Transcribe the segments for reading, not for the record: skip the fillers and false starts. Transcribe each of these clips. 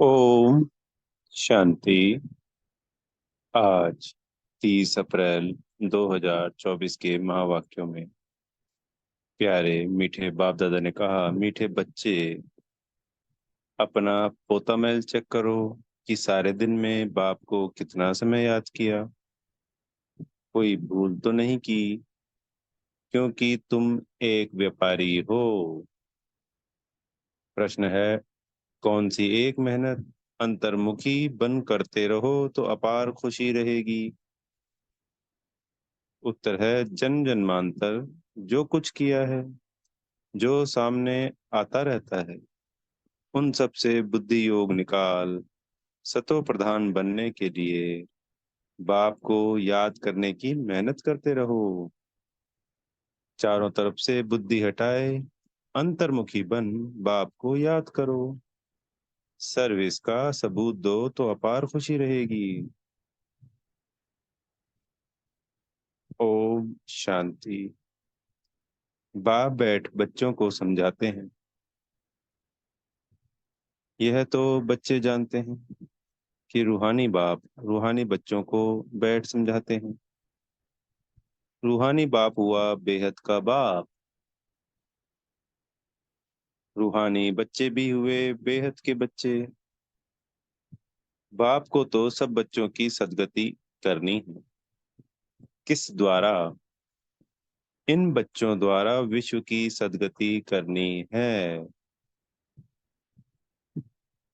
ओम शांति। आज 30 अप्रैल 2024 के महावाक्यों में प्यारे मीठे बाप दादा ने कहा, मीठे बच्चे अपना पोता मेल चेक करो कि सारे दिन में बाप को कितना समय याद किया, कोई भूल तो नहीं की, क्योंकि तुम एक व्यापारी हो। प्रश्न है, कौन सी एक मेहनत अंतर्मुखी बन करते रहो तो अपार खुशी रहेगी। उत्तर है, जन जन्मांतर जो कुछ किया है, जो सामने आता रहता है, उन सब से बुद्धि योग निकाल सतो प्रधान बनने के लिए बाप को याद करने की मेहनत करते रहो। चारों तरफ से बुद्धि हटाए अंतर्मुखी बन बाप को याद करो। सर्विस का सबूत दो तो अपार खुशी रहेगी। ओम शांति। बाप बैठ बच्चों को समझाते हैं। यह तो बच्चे जानते हैं कि रूहानी बाप रूहानी बच्चों को बैठ समझाते हैं। रूहानी बाप हुआ बेहद का बाप, रूहानी बच्चे भी हुए बेहद के बच्चे। बाप को तो सब बच्चों की सदगति करनी है। किस द्वारा? इन बच्चों द्वारा विश्व की सदगति करनी है।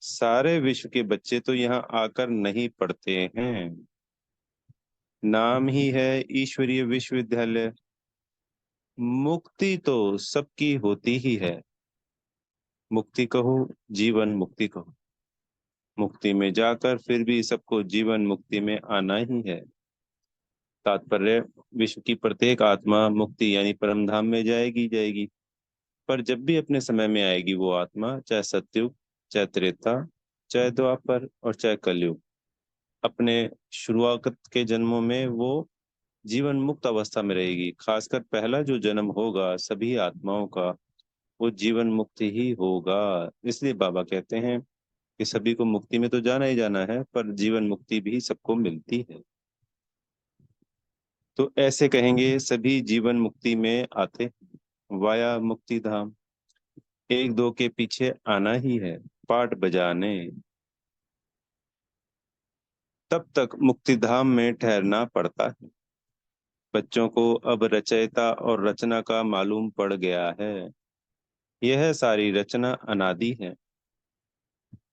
सारे विश्व के बच्चे तो यहाँ आकर नहीं पढ़ते हैं। नाम ही है ईश्वरीय विश्वविद्यालय। मुक्ति तो सबकी होती ही है। मुक्ति कहो, जीवन मुक्ति कहो, मुक्ति में जाकर फिर भी सबको जीवन मुक्ति में आना ही है। तात्पर्य, विश्व की प्रत्येक आत्मा मुक्ति यानी परम धाम में जाएगी जाएगी। पर जब भी अपने समय में आएगी वो आत्मा, चाहे सतयुग, चाहे त्रेता, चाहे द्वापर और चाहे कलयुग, अपने शुरुआत के जन्मों में वो जीवन मुक्त अवस्था में रहेगी। खासकर पहला जो जन्म होगा सभी आत्माओं का, वो जीवन मुक्ति ही होगा। इसलिए बाबा कहते हैं कि सभी को मुक्ति में तो जाना ही जाना है, पर जीवन मुक्ति भी सबको मिलती है। तो ऐसे कहेंगे, सभी जीवन मुक्ति में आते हैं वाया मुक्ति धाम। एक दो के पीछे आना ही है पाठ बजाने। तब तक मुक्ति धाम में ठहरना पड़ता है। बच्चों को अब रचयिता और रचना का मालूम पड़ गया है। यह सारी रचना अनादि है।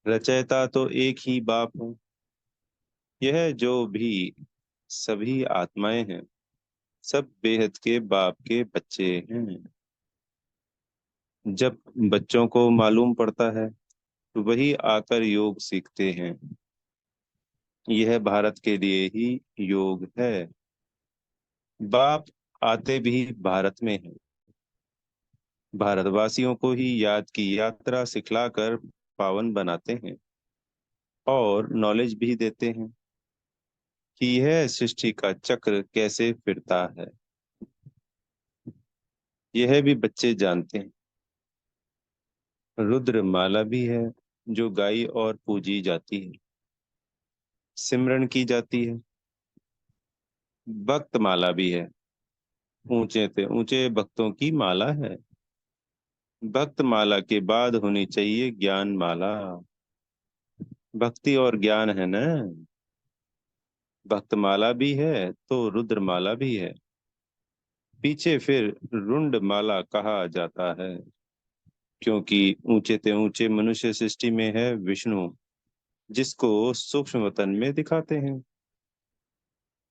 रचयिता तो एक ही बाप है। यह जो भी सभी आत्माएं हैं, सब बेहद के बाप के बच्चे हैं। जब बच्चों को मालूम पड़ता है तो वही आकर योग सीखते हैं। यह भारत के लिए ही योग है। बाप आते भी भारत में हैं। भारतवासियों को ही याद की यात्रा सिखलाकर पावन बनाते हैं और नॉलेज भी देते हैं कि यह सृष्टि का चक्र कैसे फिरता है। यह भी बच्चे जानते हैं। रुद्र माला भी है जो गाई और पूजी जाती है, सिमरन की जाती है। भक्त माला भी है, ऊंचे से ऊंचे भक्तों की माला है। भक्त माला के बाद होनी चाहिए ज्ञान माला। भक्ति और ज्ञान है ना। भक्त माला भी है तो रुद्र माला भी है। पीछे फिर रुंड माला कहा जाता है, क्योंकि ऊंचे से ऊंचे मनुष्य सृष्टि में है विष्णु, जिसको सूक्ष्म वतन में दिखाते हैं।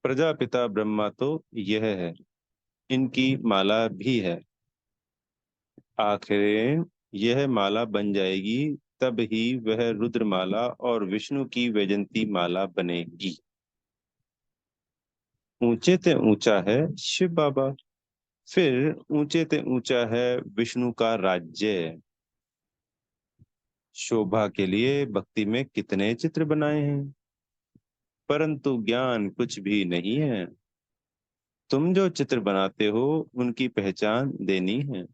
प्रजापिता ब्रह्मा तो यह है, इनकी माला भी है। आखिर यह माला बन जाएगी, तब ही वह रुद्र माला और विष्णु की वैजंती माला बनेगी। ऊंचे ते ऊंचा है शिव बाबा, फिर ऊंचे ते ऊंचा है विष्णु का राज्य। शोभा के लिए भक्ति में कितने चित्र बनाए हैं, परंतु ज्ञान कुछ भी नहीं है। तुम जो चित्र बनाते हो उनकी पहचान देनी है,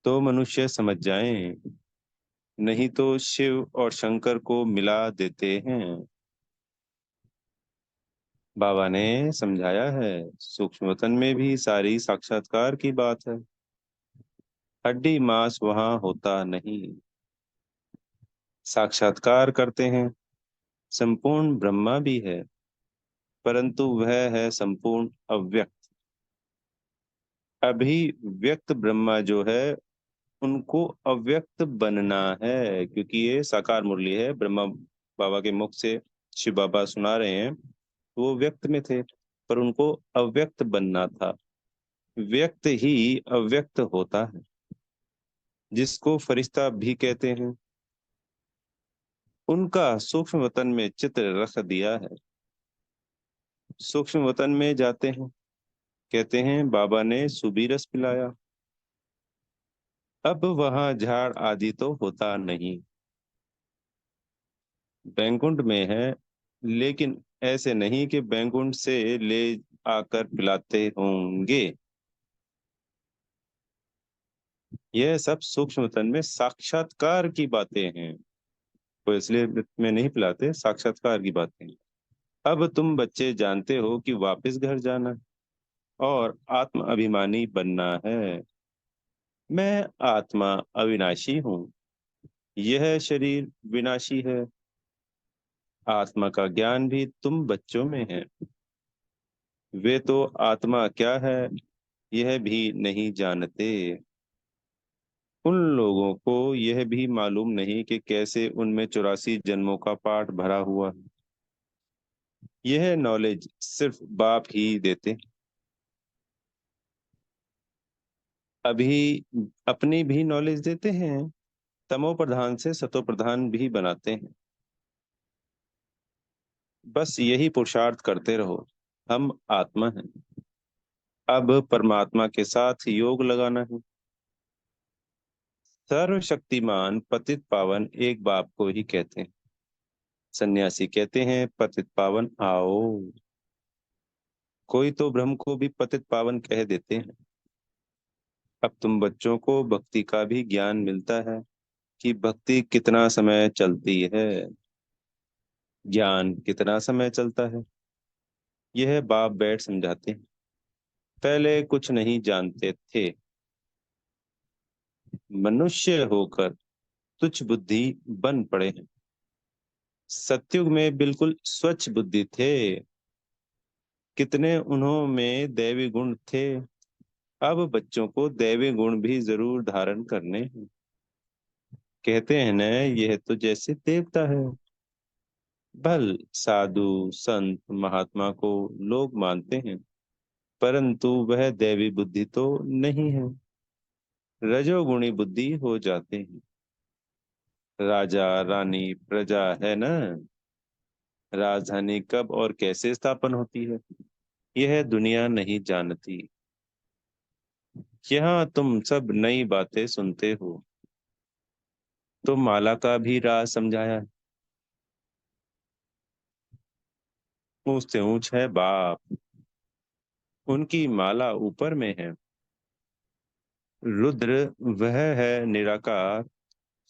तो मनुष्य समझ जाएं। नहीं तो शिव और शंकर को मिला देते हैं। बाबा ने समझाया है, सूक्ष्म वतन में भी सारी साक्षात्कार की बात है। हड्डी मांस वहां होता नहीं। साक्षात्कार करते हैं। संपूर्ण ब्रह्मा भी है, परंतु वह है संपूर्ण अव्यक्त। अभी व्यक्त ब्रह्मा जो है, उनको अव्यक्त बनना है, क्योंकि ये साकार मुरली है, ब्रह्मा बाबा के मुख से शिव बाबा सुना रहे हैं। वो व्यक्त में थे, पर उनको अव्यक्त बनना था। व्यक्त ही अव्यक्त होता है, जिसको फरिश्ता भी कहते हैं। उनका सूक्ष्म वतन में चित्र रख दिया है। सूक्ष्म वतन में जाते हैं, कहते हैं बाबा ने सुबी रस पिलाया। अब वहां झाड़ आदि तो होता नहीं। बैकुंठ में है, लेकिन ऐसे नहीं कि बैकुंठ से ले आकर पिलाते होंगे। यह सब सूक्ष्म तन में साक्षात्कार की बातें हैं। तो इसलिए में नहीं पिलाते, साक्षात्कार की बातें हैं। अब तुम बच्चे जानते हो कि वापस घर जाना है और आत्म अभिमानी बनना है। मैं आत्मा अविनाशी हूँ, यह शरीर विनाशी है। आत्मा का ज्ञान भी तुम बच्चों में है। वे तो आत्मा क्या है यह भी नहीं जानते। उन लोगों को यह भी मालूम नहीं कि कैसे उनमें 84 जन्मों का पाठ भरा हुआ है। यह नॉलेज सिर्फ बाप ही देते। अभी अपनी भी नॉलेज देते हैं, तमो प्रधान से सतो प्रधान भी बनाते हैं। बस यही पुरुषार्थ करते रहो। हम आत्मा हैं, अब परमात्मा के साथ योग लगाना है। सर्वशक्तिमान पतित पावन एक बाप को ही कहते हैं। सन्यासी कहते हैं पतित पावन आओ। कोई तो ब्रह्म को भी पतित पावन कह देते हैं। अब तुम बच्चों को भक्ति का भी ज्ञान मिलता है कि भक्ति कितना समय चलती है, ज्ञान कितना समय चलता है। यह बाप बैठ समझाते हैं। पहले कुछ नहीं जानते थे। मनुष्य होकर तुच्छ बुद्धि बन पड़े हैं। सतयुग में बिल्कुल स्वच्छ बुद्धि थे। कितने उन्हों में दैवी गुण थे। अब बच्चों को दैवी गुण भी जरूर धारण करने हैं। कहते हैं न, यह तो जैसे देवता है। भल साधु संत महात्मा को लोग मानते हैं, परंतु वह दैवी बुद्धि तो नहीं है। रजोगुणी बुद्धि हो जाते हैं। राजा रानी प्रजा है ना। राजधानी कब और कैसे स्थापन होती है, यह दुनिया नहीं जानती। यहाँ तुम सब नई बातें सुनते हो। तो माला का भी राज समझाया है। ऊंच से ऊंच है बाप, उनकी माला ऊपर में है। रुद्र वह है निराकार,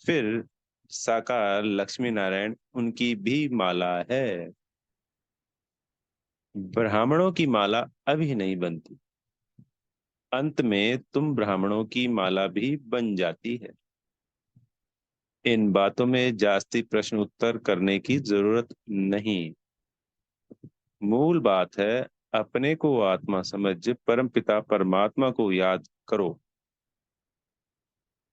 फिर साकार लक्ष्मी नारायण उनकी भी माला है। ब्राह्मणों की माला अभी नहीं बनती, अंत में तुम ब्राह्मणों की माला भी बन जाती है। इन बातों में जास्ती प्रश्न उत्तर करने की जरूरत नहीं। मूल बात है, अपने को आत्मा समझ परमपिता परमात्मा को याद करो।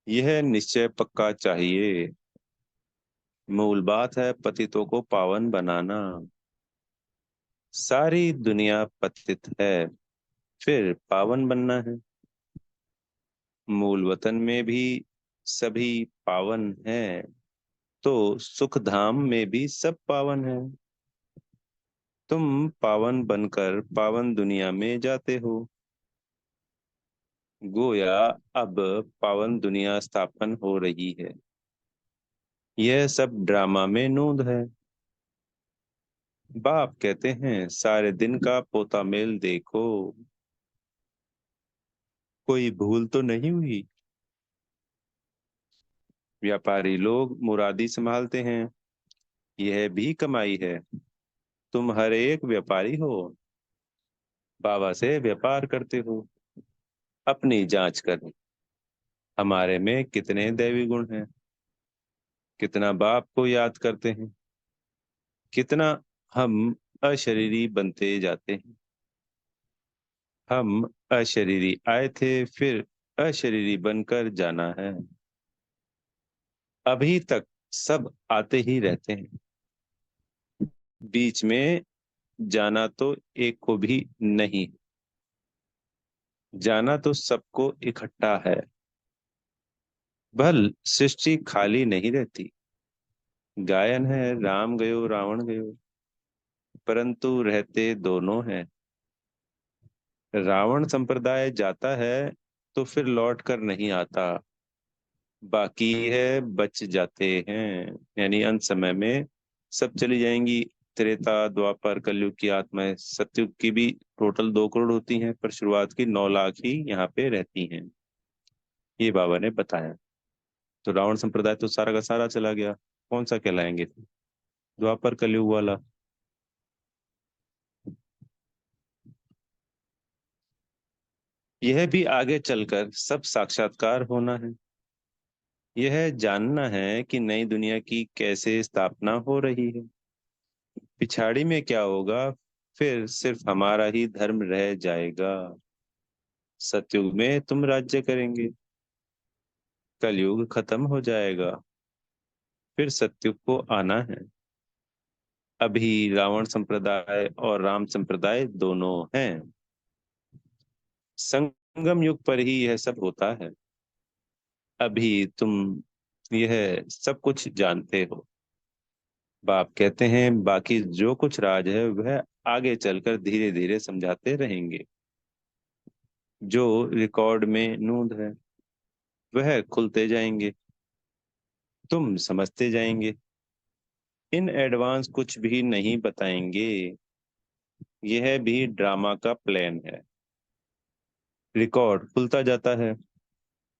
यह निश्चय पक्का चाहिए। मूल बात है पतितों को पावन बनाना। सारी दुनिया पतित है, फिर पावन बनना है। मूल वतन में भी सभी पावन हैं, तो सुख धाम में भी सब पावन है। तुम पावन बनकर पावन दुनिया में जाते हो। गोया अब पावन दुनिया स्थापन हो रही है। यह सब ड्रामा में नूंद है। बाप कहते हैं सारे दिन का पोता मेल देखो, कोई भूल तो नहीं हुई। व्यापारी लोग मुरादी संभालते हैं, यह भी कमाई है। तुम हर एक व्यापारी हो, बाबा से व्यापार करते हो। अपनी जांच करें, हमारे में कितने दैवी गुण हैं, कितना बाप को याद करते हैं, कितना हम अशरीरी बनते जाते हैं। हम अशरीरी आए थे, फिर अशरीरी बनकर जाना है। अभी तक सब आते ही रहते हैं, बीच में जाना तो एक को भी नहीं। जाना तो सबको इकट्ठा है। भल सृष्टि खाली नहीं रहती। गायन है राम गयो रावण गयो, परंतु रहते दोनों हैं। रावण संप्रदाय जाता है तो फिर लौट कर नहीं आता, बाकी है बच जाते हैं। यानी अंत समय में सब चली जाएंगी। त्रेता द्वापर कलयुग की आत्माएं, सतयुग की भी टोटल 2 करोड़ होती हैं, पर शुरुआत की 9 लाख ही यहाँ पे रहती हैं, ये बाबा ने बताया। तो रावण संप्रदाय तो सारा का सारा चला गया, कौन सा कहलाएंगे? द्वापर कलयुग वाला। यह भी आगे चलकर सब साक्षात्कार होना है। यह जानना है कि नई दुनिया की कैसे स्थापना हो रही है, पिछाड़ी में क्या होगा, फिर सिर्फ हमारा ही धर्म रह जाएगा। सतयुग में तुम राज्य करेंगे, कलयुग खत्म हो जाएगा, फिर सतयुग को आना है। अभी रावण संप्रदाय और राम संप्रदाय दोनों हैं। संगम युग पर ही यह सब होता है। अभी तुम यह सब कुछ जानते हो। बाप कहते हैं बाकी जो कुछ राज है वह आगे चलकर धीरे धीरे समझाते रहेंगे। जो रिकॉर्ड में नूंद है वह खुलते जाएंगे, तुम समझते जाएंगे। इन एडवांस कुछ भी नहीं बताएंगे, यह भी ड्रामा का प्लान है। रिकॉर्ड खुलता जाता है,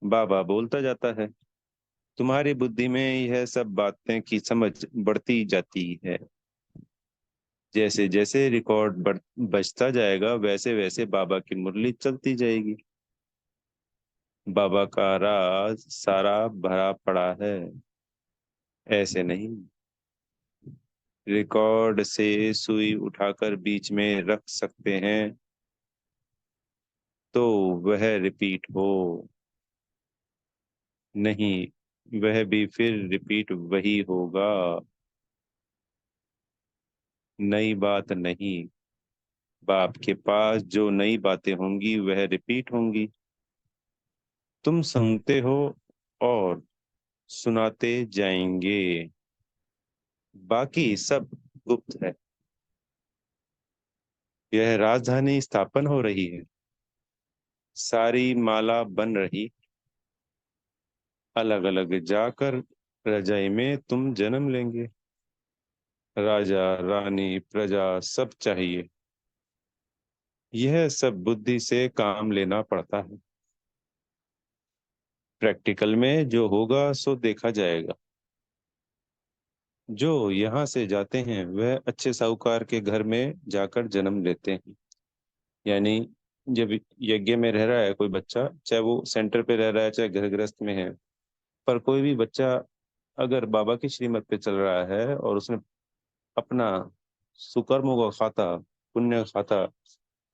बाबा बोलता जाता है, तुम्हारी बुद्धि में यह सब बातें की समझ बढ़ती जाती है। जैसे जैसे रिकॉर्ड बजता जाएगा वैसे वैसे बाबा की मुरली चलती जाएगी। बाबा का राज सारा भरा पड़ा है, ऐसे नहीं। रिकॉर्ड से सुई उठाकर बीच में रख सकते हैं तो वह रिपीट हो, नहीं वह भी फिर रिपीट वही होगा। नई बात नहीं, बाप के पास जो नई बातें होंगी वह रिपीट होंगी। तुम सुनते हो और सुनाते जाएंगे, बाकी सब गुप्त है। यह राजधानी स्थापन हो रही है, सारी माला बन रही। अलग अलग जाकर रजाई में तुम जन्म लेंगे। राजा रानी प्रजा सब चाहिए, यह सब बुद्धि से काम लेना पड़ता है। प्रैक्टिकल में जो होगा सो देखा जाएगा। जो यहाँ से जाते हैं वह अच्छे साहूकार के घर में जाकर जन्म लेते हैं। यानी जब यज्ञ में रह रहा है कोई बच्चा, चाहे वो सेंटर पे रह रहा है चाहे घर गृहस्थ में है, पर कोई भी बच्चा अगर बाबा की श्रीमत पे चल रहा है और उसने अपना सुकर्मों का खाता, पुण्य का खाता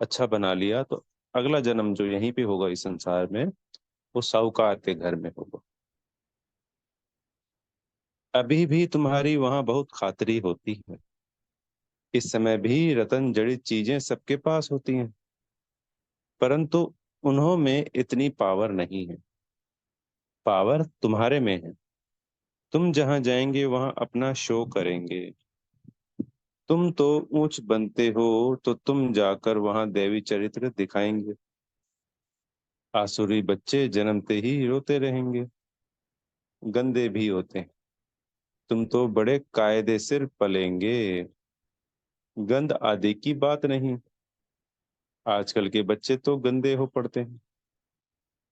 अच्छा बना लिया, तो अगला जन्म जो यहीं पे होगा इस संसार में, वो साहूकार के घर में होगा। अभी भी तुम्हारी वहां बहुत खातरी होती है। इस समय भी रतन जड़ित चीजें सबके पास होती हैं, परंतु उन्हों में इतनी पावर नहीं है। पावर तुम्हारे में है। तुम जहां जाएंगे वहां अपना शो करेंगे। तुम तो ऊंच बनते हो तो तुम जाकर वहां देवी चरित्र दिखाएंगे। आसुरी बच्चे जन्मते ही रोते रहेंगे, गंदे भी होते हैं। तुम तो बड़े कायदे सिर पलेंगे, गंद आदि की बात नहीं। आजकल के बच्चे तो गंदे हो पड़ते हैं,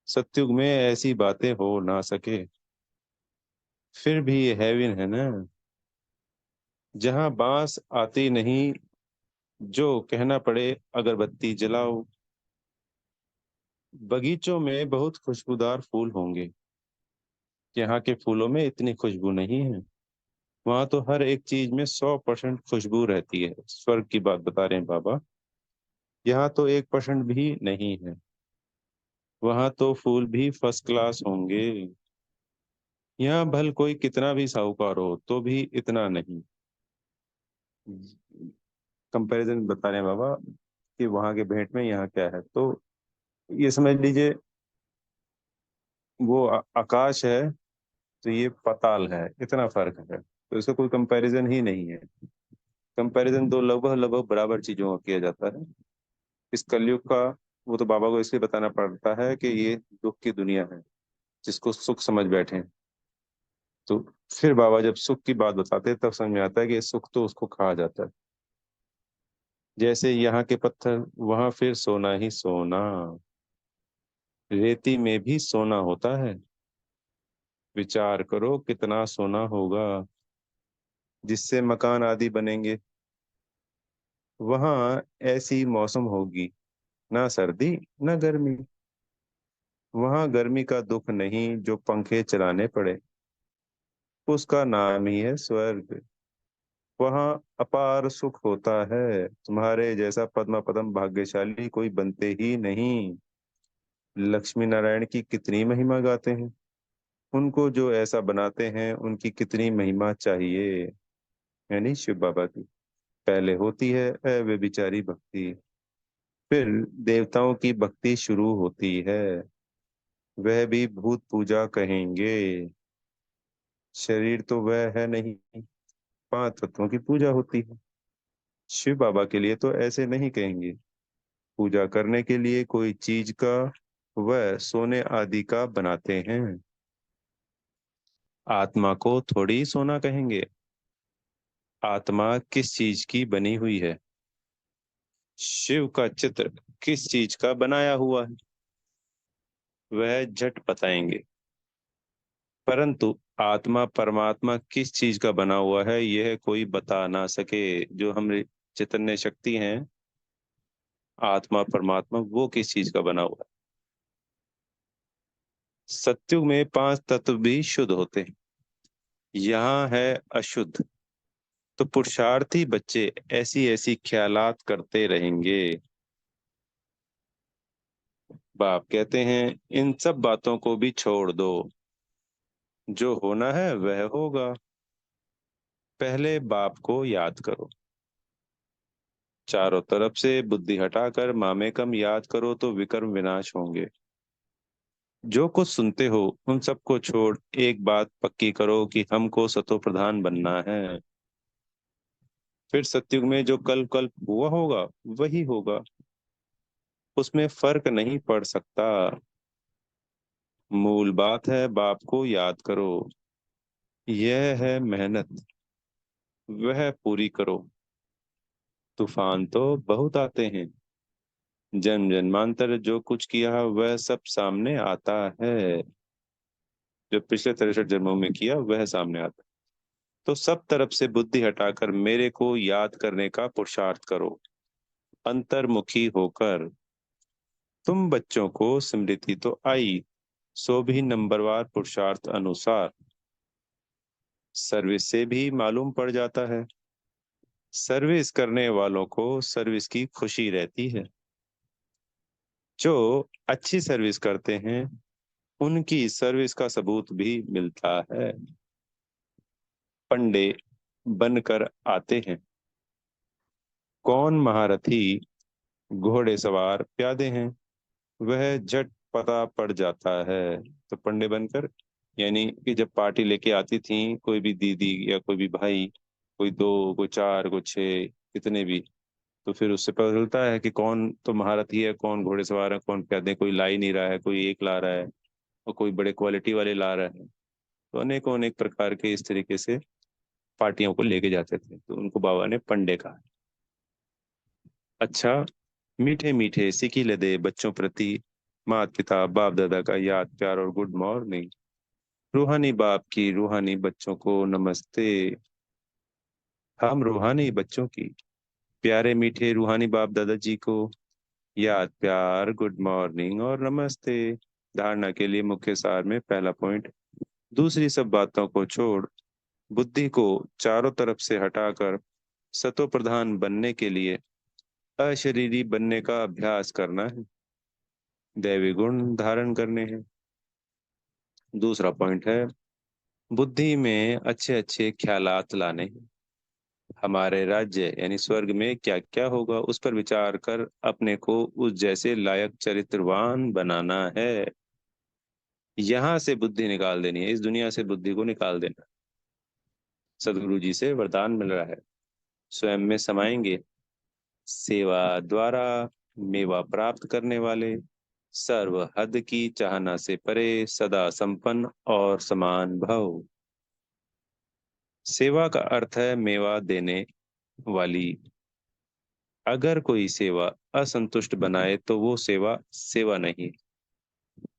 सत्युग में ऐसी बातें हो ना सके। फिर भी ये हेवन है ना, जहां बांस आती नहीं, जो कहना पड़े अगरबत्ती जलाओ। बगीचों में बहुत खुशबूदार फूल होंगे, यहाँ के फूलों में इतनी खुशबू नहीं है। वहां तो हर एक चीज में 100% खुशबू रहती है। स्वर्ग की बात बता रहे हैं बाबा। यहाँ तो 1% भी नहीं है। वहां तो फूल भी फर्स्ट क्लास होंगे। यहाँ भल कोई कितना भी साहूकार हो तो भी इतना नहीं। कंपैरिजन बता रहे हैं बाबा कि वहां के भेंट में यहाँ क्या है। तो ये समझ लीजिए, वो आकाश है तो ये पाताल है, इतना फर्क है। तो इसका कोई कंपैरिजन ही नहीं है। कंपैरिजन तो लगभग लगभग बराबर चीजों का किया जाता है। इस कलयुग का वो तो बाबा को इसलिए बताना पड़ता है कि ये दुख की दुनिया है, जिसको सुख समझ बैठे हैं। तो फिर बाबा जब सुख की बात बताते हैं तब समझ में आता है कि सुख तो उसको कहा जाता है। जैसे यहाँ के पत्थर, वहां फिर सोना ही सोना। रेती में भी सोना होता है। विचार करो कितना सोना होगा, जिससे मकान आदि बनेंगे। वहां ऐसी मौसम होगी, ना सर्दी ना गर्मी। वहां गर्मी का दुख नहीं जो पंखे चलाने पड़े, उसका नाम ही है स्वर्ग। वहां अपार सुख होता है, तुम्हारे जैसा पद्मा पदम भाग्यशाली कोई बनते ही नहीं। लक्ष्मी नारायण की कितनी महिमा गाते हैं, उनको जो ऐसा बनाते हैं उनकी कितनी महिमा चाहिए। यानी शिव बाबा की। पहले होती है व्यभिचारी भक्ति, फिर देवताओं की भक्ति शुरू होती है। वह भी भूत पूजा कहेंगे। शरीर तो वह है नहीं, 5 तत्वों की पूजा होती है। शिव बाबा के लिए तो ऐसे नहीं कहेंगे। पूजा करने के लिए कोई चीज का वह सोने आदि का बनाते हैं। आत्मा को थोड़ी सोना कहेंगे। आत्मा किस चीज की बनी हुई है? शिव का चित्र किस चीज का बनाया हुआ है, वह झट बताएंगे। परंतु आत्मा परमात्मा किस चीज का बना हुआ है, यह कोई बता ना सके। जो हम चैतन्य शक्ति हैं, आत्मा परमात्मा, वो किस चीज का बना हुआ है। सत्युग में 5 तत्व भी शुद्ध होते हैं, यहाँ है अशुद्ध। तो पुरुषार्थी बच्चे ऐसी ऐसी ख्यालात करते रहेंगे। बाप कहते हैं इन सब बातों को भी छोड़ दो, जो होना है वह होगा। पहले बाप को याद करो। चारों तरफ से बुद्धि हटाकर मामेकम याद करो तो विकर्म विनाश होंगे। जो कुछ सुनते हो उन सबको छोड़ एक बात पक्की करो कि हमको सतो प्रधान बनना है। फिर सत्युग में जो कल कल्प हुआ होगा वही होगा, उसमें फर्क नहीं पड़ सकता। मूल बात है बाप को याद करो। यह है मेहनत, वह पूरी करो। तूफान तो बहुत आते हैं, जन्म जन्मांतर जो कुछ किया वह सब सामने आता है। जो पिछले 63 जन्मों में किया वह सामने आता है। तो सब तरफ से बुद्धि हटाकर मेरे को याद करने का पुरुषार्थ करो, अंतर्मुखी होकर। तुम बच्चों को स्मृति तो आई, सो भी नंबरवार पुरुषार्थ अनुसार। सर्विस से भी मालूम पड़ जाता है। सर्विस करने वालों को सर्विस की खुशी रहती है। जो अच्छी सर्विस करते हैं उनकी सर्विस का सबूत भी मिलता है। पंडे बनकर आते हैं। कौन महारथी घोड़े सवार प्यादे हैं, वह झट पता पड़ जाता है। तो पंडे बनकर, यानी कि जब पार्टी लेके आती थी कोई भी दीदी या कोई भी भाई, कोई 2 कोई 4 कोई 6, कितने भी, तो फिर उससे पता चलता है कि कौन तो महारथी है, कौन घोड़े सवार है, कौन प्यादे। कोई ला ही नहीं रहा है, कोई एक ला रहा है और कोई बड़े क्वालिटी वाले ला रहा है। तो अनेकों अनेक प्रकार के इस तरीके से पार्टियों को लेके जाते थे, तो उनको बाबा ने पंडे कहा। अच्छा, मीठे मीठे सिकी लदे बच्चों प्रति माता पिता बाप दादा का याद प्यार और गुड मॉर्निंग। रूहानी बाप की रूहानी बच्चों को नमस्ते। हम रूहानी बच्चों की प्यारे मीठे रूहानी बाप दादाजी को याद, प्यार, गुड मॉर्निंग और नमस्ते। धारणा के लिए मुख्य सार में पहला पॉइंट, दूसरी सब बातों को छोड़ बुद्धि को चारों तरफ से हटाकर सतो प्रधान बनने के लिए अशरीरी बनने का अभ्यास करना है, दैवी गुण धारण करने हैं। दूसरा पॉइंट है, बुद्धि में अच्छे अच्छे ख्यालात लाने हैं। हमारे राज्य यानी स्वर्ग में क्या क्या होगा उस पर विचार कर अपने को उस जैसे लायक चरित्रवान बनाना है। यहाँ से बुद्धि निकाल देनी है, इस दुनिया से बुद्धि को निकाल देना। सदगुरु जी से वरदान मिल रहा है, स्वयं में समाएंगे सेवा द्वारा मेवा प्राप्त करने वाले, सर्व हद की चाहना से परे, सदा संपन्न और समान भव। सेवा का अर्थ है मेवा देने वाली। अगर कोई सेवा असंतुष्ट बनाए तो वो सेवा सेवा नहीं।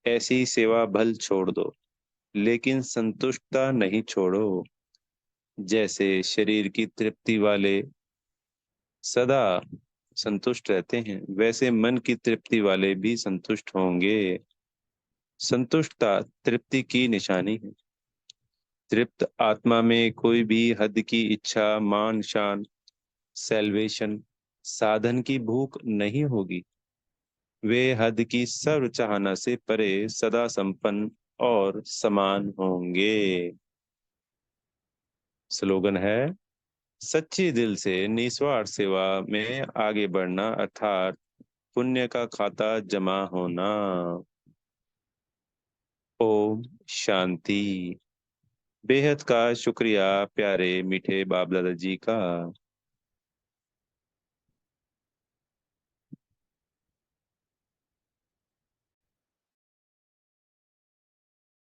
ऐसी सेवा भल छोड़ दो, लेकिन संतुष्टता नहीं छोड़ो। जैसे शरीर की तृप्ति वाले सदा संतुष्ट रहते हैं, वैसे मन की तृप्ति वाले भी संतुष्ट होंगे। संतुष्टता तृप्ति की निशानी है। तृप्त आत्मा में कोई भी हद की इच्छा, मान शान, सैल्वेशन, साधन की भूख नहीं होगी। वे हद की सर्व चाहना से परे सदा संपन्न और समान होंगे। स्लोगन है, सच्ची दिल से निस्वार्थ सेवा में आगे बढ़ना अर्थात पुण्य का खाता जमा होना। ओम शांति। बेहद का शुक्रिया प्यारे मीठे बाप दादा जी का।